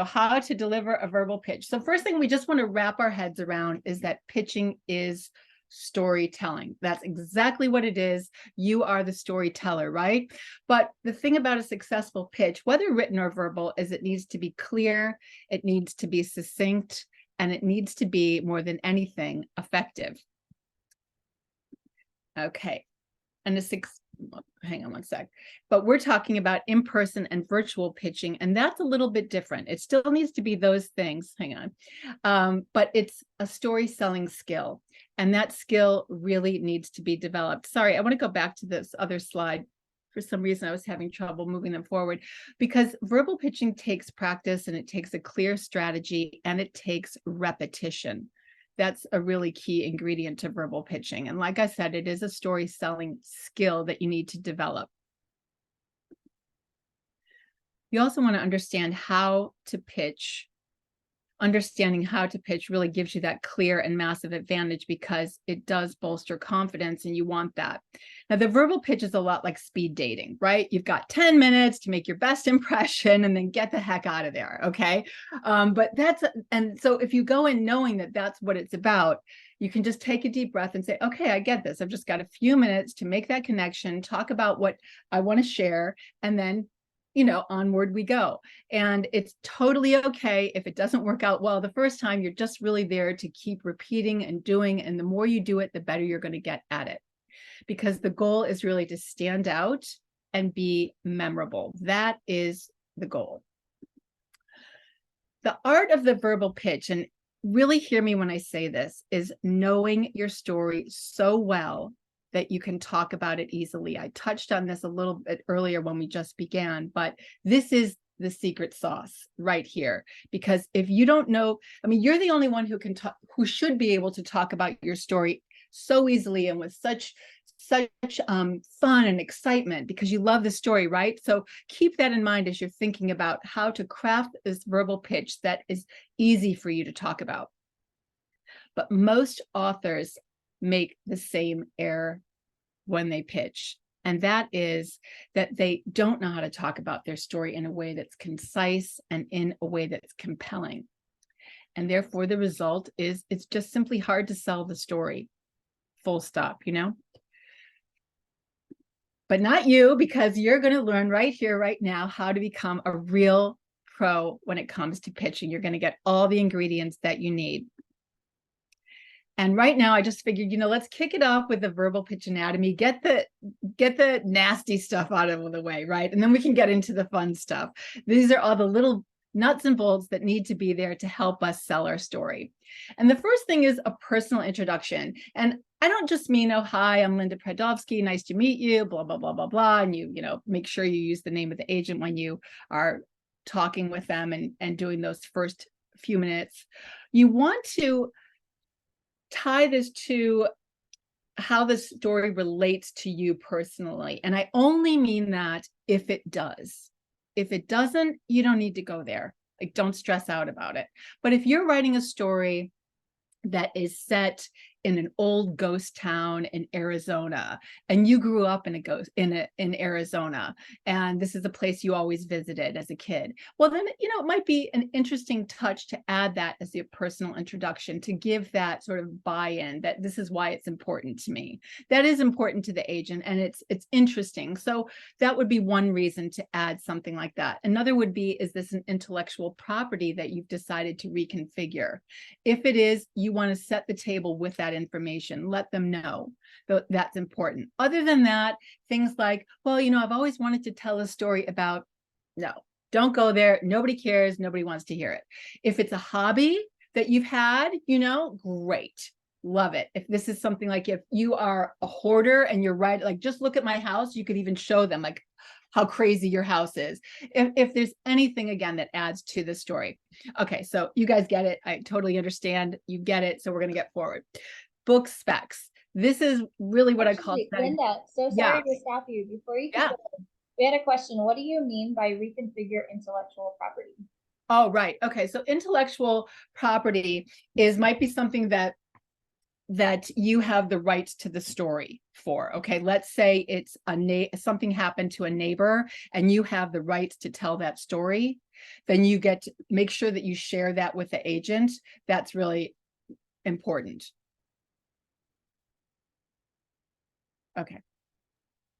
how to deliver a verbal pitch. So first thing we just want to wrap our heads around is that pitching is storytelling. That's exactly what it is. You are the storyteller, right? But the thing about a successful pitch, whether written or verbal, is it needs to be clear, it needs to be succinct, and it needs to be, more than anything, effective. Okay. And hang on one sec. But we're talking about in-person and virtual pitching, and that's a little bit different. It still needs to be those things. Hang on. But it's a story selling skill, and that skill really needs to be developed. Sorry, I want to go back to this other slide. For some reason, I was having trouble moving them forward, because verbal pitching takes practice, and it takes a clear strategy, and it takes repetition. That's a really key ingredient to verbal pitching. And like I said, it is a story selling skill that you need to develop. You also want to understand how to pitch. Understanding how to pitch really gives you that clear and massive advantage, because it does bolster confidence, and you want that. Now, the verbal pitch is a lot like speed dating, right? You've got 10 minutes to make your best impression and then get the heck out of there, okay? And so if you go in knowing that that's what it's about, you can just take a deep breath and say, okay, I get this. I've just got a few minutes to make that connection, talk about what I want to share, and then onward we go. And it's totally okay if it doesn't work out well the first time. You're just really there to keep repeating and doing. And the more you do it, the better you're going to get at it. Because the goal is really to stand out and be memorable. That is the goal. The art of the verbal pitch, and really hear me when I say this, is knowing your story so well that you can talk about it easily. I touched on this a little bit earlier when we just began, but this is the secret sauce right here. Because if you don't know, you're the only one who can talk, who should be able to talk about your story so easily and with such fun and excitement, because you love the story, right? So keep that in mind as you're thinking about how to craft this verbal pitch that is easy for you to talk about. But most authors make the same error when they pitch, and that is that they don't know how to talk about their story in a way that's concise and in a way that's compelling. And therefore, the result is it's just simply hard to sell the story. Full stop, But not you, because you're going to learn right here, right now, how to become a real pro when it comes to pitching. You're going to get all the ingredients that you need. And right now, I just figured, let's kick it off with the verbal pitch anatomy, get the nasty stuff out of the way, right? And then we can get into the fun stuff. These are all the little nuts and bolts that need to be there to help us sell our story. And the first thing is a personal introduction. And I don't just mean, oh, hi, I'm Linda Predovsky, nice to meet you, blah, blah, blah, blah, blah. And you make sure you use the name of the agent when you are talking with them and doing those first few minutes. You want to tie this to how the story relates to you personally. And I only mean that if it does. If it doesn't, you don't need to go there. Like, don't stress out about it. But if you're writing a story that is set in an old ghost town in Arizona, and you grew up in Arizona, and this is a place you always visited as a kid, well, then it might be an interesting touch to add that as your personal introduction, to give that sort of buy-in that this is why it's important to me. That is important to the agent, and it's interesting. So that would be one reason to add something like that. Another would be, is this an intellectual property that you've decided to reconfigure? If it is, you want to set the table with that information. Let them know that's important. Other than that, things like, well, I've always wanted to tell a story about, no, don't go there. Nobody cares. Nobody wants to hear it. If it's a hobby that you've had, great. Love it. If this is something like, if you are a hoarder and you're right, like, just look at my house, you could even show them like how crazy your house is. If there's anything, again, that adds to the story. Okay, so you guys get it. I totally understand. You get it. So we're going to get forward. Book specs. This is really what I call Linda, so sorry to stop you. Before you keep going, we had a question. What do you mean by reconfigure intellectual property? Oh, right. Okay, so intellectual property might be something that you have the rights to the story for. Okay, let's say it's something happened to a neighbor and you have the rights to tell that story. then you get to make sure that you share that with the agent. That's really important. Okay.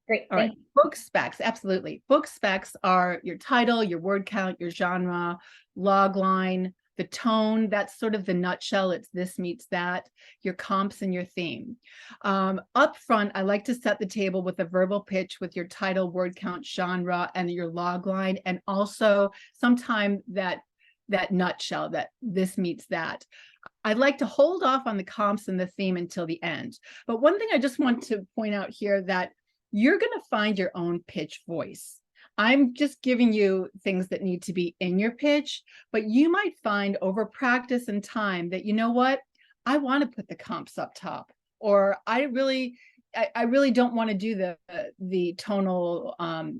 Great. All right. Book specs. Absolutely. Book specs are your title, your word count, your genre, log line, the tone. That's sort of the nutshell. It's this meets that, your comps and your theme. Up front, I like to set the table with a verbal pitch with your title, word count, genre, and your log line. And also sometime that nutshell, that this meets that. I'd like to hold off on the comps and the theme until the end. But one thing I just want to point out here, that you're going to find your own pitch voice. I'm just giving you things that need to be in your pitch, but you might find over practice and time that, you know what, I want to put the comps up top, or I really don't want to do the tonal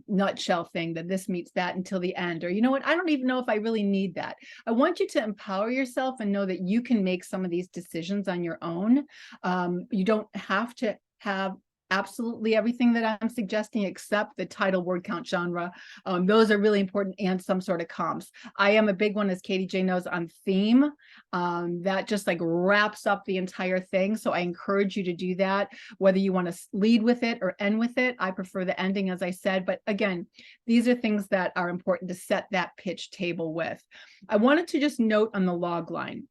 nutshell thing, that this meets that until the end, or you know what, I don't even know if I really need that. I want you to empower yourself and know that you can make some of these decisions on your own. You don't have to have absolutely everything that I'm suggesting, except the title, word count, genre. Those are really important, and some sort of comps. I am a big one, as Katie J knows, on theme. That just like wraps up the entire thing. So I encourage you to do that, whether you want to lead with it or end with it. I prefer the ending, as I said, but again, these are things that are important to set that pitch table with. I wanted to just note on the log line.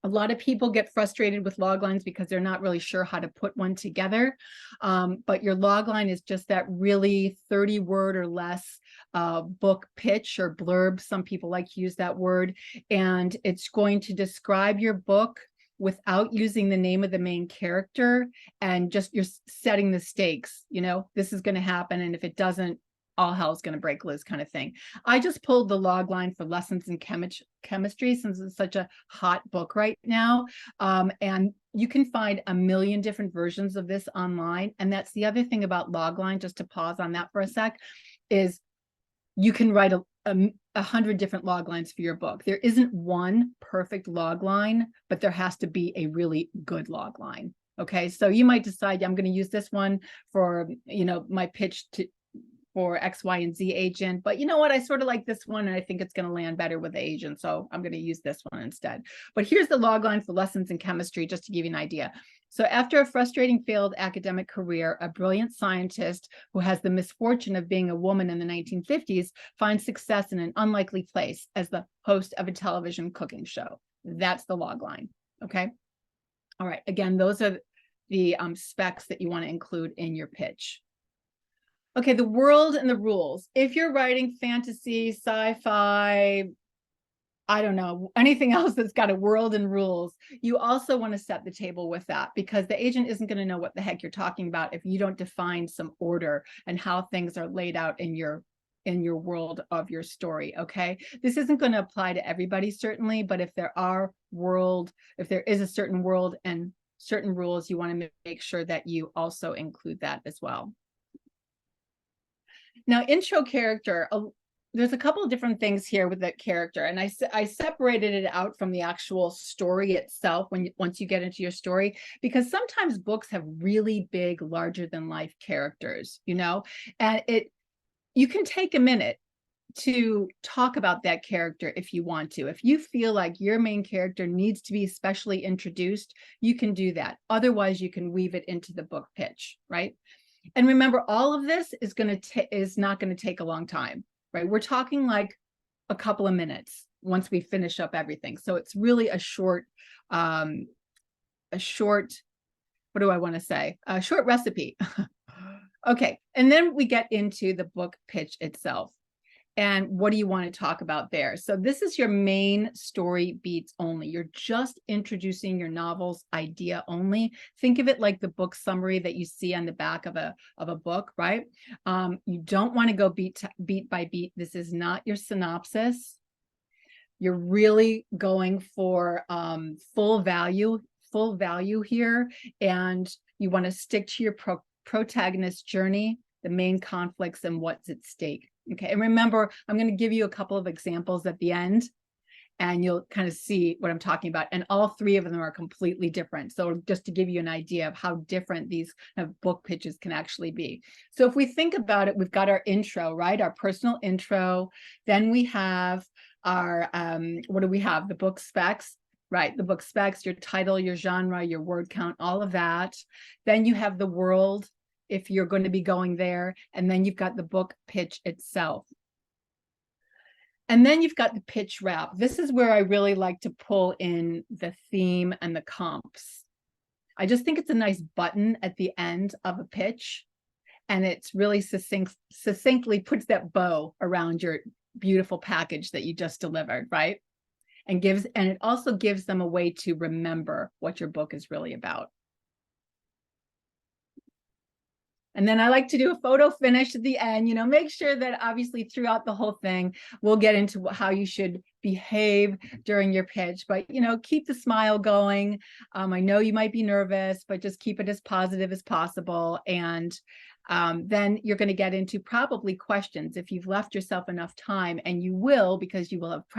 A lot of people get frustrated with log lines because they're not really sure how to put one together. But your log line is just that really 30-word or less book pitch or blurb. Some people like to use that word. And it's going to describe your book without using the name of the main character, and just you're setting the stakes. You know, this is going to happen, and if it doesn't, all hell's going to break loose, kind of thing. I just pulled the log line for Lessons in Chemistry, since it's such a hot book right now. And you can find a million different versions of this online. And that's the other thing about log line, just to pause on that for a sec, is you can write 100 different log lines for your book. There isn't one perfect log line, but there has to be a really good log line. Okay, so you might decide, I'm going to use this one for, you know, my pitch for X, Y, and Z agent. But you know what? I sort of like this one, and I think it's going to land better with the agent. So I'm going to use this one instead. But here's the log line for Lessons in Chemistry, just to give you an idea. So after a frustrating failed academic career, a brilliant scientist who has the misfortune of being a woman in the 1950s finds success in an unlikely place as the host of a television cooking show. That's the log line. Okay. All right. Again, those are the specs that you want to include in your pitch. Okay, the world and the rules. If you're writing fantasy, sci-fi, I don't know, anything else that's got a world and rules, you also want to set the table with that, because the agent isn't going to know what the heck you're talking about if you don't define some order and how things are laid out in your world of your story. Okay, this isn't going to apply to everybody, certainly, but if there is a certain world and certain rules, you want to make sure that you also include that as well. Now, intro character, there's a couple of different things here with that character, and I separated it out from the actual story itself once you get into your story, because sometimes books have really big, larger than life characters, you know, and you can take a minute to talk about that character if you want to. If you feel like your main character needs to be especially introduced, you can do that. Otherwise, you can weave it into the book pitch, right? And remember, all of this is not going to take a long time, right? We're talking like a couple of minutes once we finish up everything. So it's really a short, what do I want to say? A short recipe. Okay. And then we get into the book pitch itself. And what do you want to talk about there? So this is your main story beats only. You're just introducing your novel's idea only. Think of it like the book summary that you see on the back of a book, right? You don't want to go beat by beat. This is not your synopsis. You're really going for full value here. And you want to stick to your protagonist's journey, the main conflicts, and what's at stake. Okay, and remember, I'm going to give you a couple of examples at the end, and you'll kind of see what I'm talking about. And all three of them are completely different. So just to give you an idea of how different these kind of book pitches can actually be. So if we think about it, we've got our intro, right? Our personal intro. Then we have our, what do we have? The book specs, right? The book specs, your title, your genre, your word count, all of that. Then you have the world, if you're going to be going there. And then you've got the book pitch itself. And then you've got the pitch wrap. This is where I really like to pull in the theme and the comps. I just think it's a nice button at the end of a pitch. And it's really succinctly puts that bow around your beautiful package that you just delivered, right? And it also gives them a way to remember what your book is really about. And then I like to do a photo finish at the end, make sure that obviously throughout the whole thing, we'll get into how you should behave during your pitch, but, keep the smile going. I know you might be nervous, but just keep it as positive as possible. And then you're going to get into probably questions if you've left yourself enough time, and you will, because you will have practiced